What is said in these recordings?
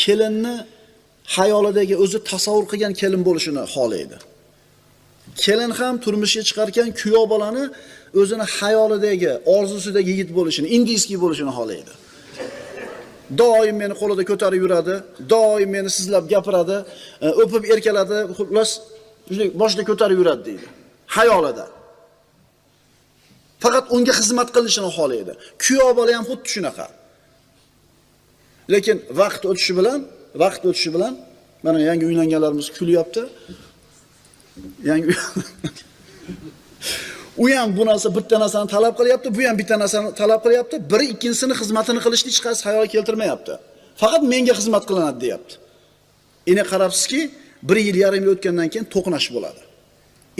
kelinni hayolidagi o'zi tasavvur qilgan kelin bo'lishini xohlaydi. Kelin ham turmushga chiqargan kuyov bolani o'zini hayolidagi, orzusidagi yigit bo'lishini, indiyskiy bo'lishini xohlaydi. Doim meni qo'lida ko'tarib yuradi, doim meni sizlab gapiradi, o'pib erkaladi, xullas boshida ko'tarib yuradi deydi. Hayolida. Faqat unga xizmat qilishini xohlaydi. Kuyov bola ham xuddi shunaqa. Lekin vaqt o'tishi bilan mana yangi uylanganlarimiz kulyapti. U ham bu narsa bitta narsani talab qilyapti, bu ham bitta narsani talab qilyapti. Biri ikkinchisini xizmatini qilishni hech qaysi xayol keltirmayapti. Faqat menga xizmat qilinadi deyapti. Ine qarabsizki, 1 yil yarim yil o'tgandan keyin to'qnash bo'ladi.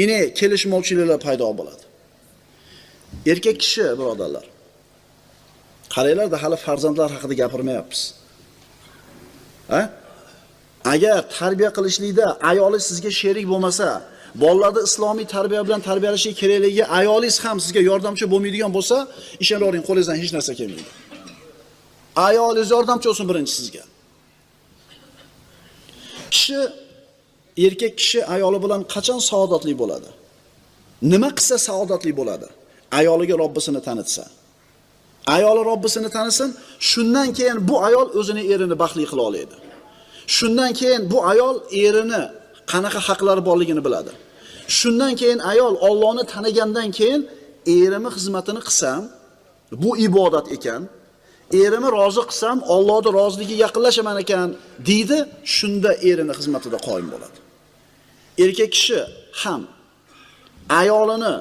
Ine kelishmovchiliklar paydo bo'ladi. Erkak kishi, birodarlar. Qaranglar-da, hali farzandlar haqida gapirmayapmiz. Agar tarbiya qilishlikda ayoli sizga sherik bo'lmasa, bolalarni islomiy tarbiya bilan tarbiyalashi kerakligi ayolingiz ham sizga yordamchi bo'lmaydigan bo'lsa, ishonavering, qo'lingizdan hech narsa kelmaydi. Ayolingiz yordamchi bo'lsin birinchi sizga. Erkak kishi ayoli bilan qachon saodatli bo'ladi? Nima qilsa saodatli bo'ladi? Ayoliga Robbisini tanitsa. Ayoli Robbisini tanisin, shundan keyin bu ayol o'zini erini baxtli qila oladi. Shundan keyin bu ayol erini qanaqa haqlari borligini biladi. Shundan keyin ayol Allohni tanigandan keyin erimni xizmatini qilsam, bu ibodat ekan. Erimni rozi qilsam, Allohning roziligiga yaqinlashaman ekan deydi, shunda erini xizmatida qoyim bo'ladi. Erkak kishi ham ayolini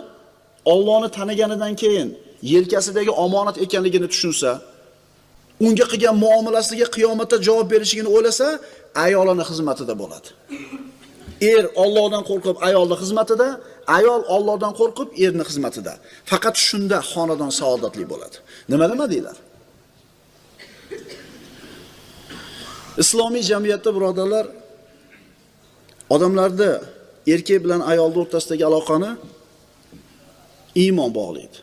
Allohni taniganidan keyin yelkasidagi omonat ekanligini tushunsa, unga qilgan muomalasiga qiyomatda javob berishligini o'ylasa, ayolini xizmatida bo'ladi. Er Allohdan qo'rqib ayolning xizmatida, ayol Allohdan qo'rqib erning xizmatida. Faqat shunda xonadon saodatli bo'ladi. Nima demadinglar? Islomiy jamiyatda, birodarlar, odamlarda erkak bilan ayolning o'rtasidagi aloqani iymon bog'laydi.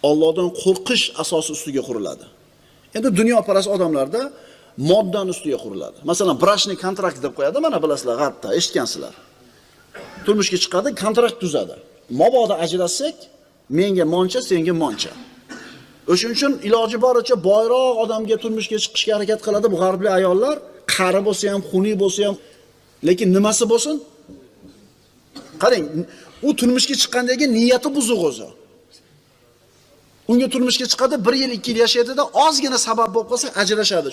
Allohdan qo'rqish asosi ustiga quriladi. Endi dunyoparast odamlarda moddan ustiga quriladi. Masalan, brachniy kontrakt deb qo'yadi, mana bilasizlar, g'arbda eshitgansizlar. Turmushga chiqadi, kontrakt tuzadi. Mabodo ajrashsak, menga moncha, senga moncha. O'shuning uchun iloji boricha boyroq odamga turmushga chiqishga harakat qiladi bu g'arbli ayollar, qari bo'lsa ham, xunuk bo'lsa ham, lekin nimasi bo'lsin? Qarang, u turmushga chiqqandagi niyati buzuq o'zi. Unga turmushga chiqadi, 1 yil, 2 yil yashaydi-da, ozgina sabab bo'lib qolsa ajrashadi.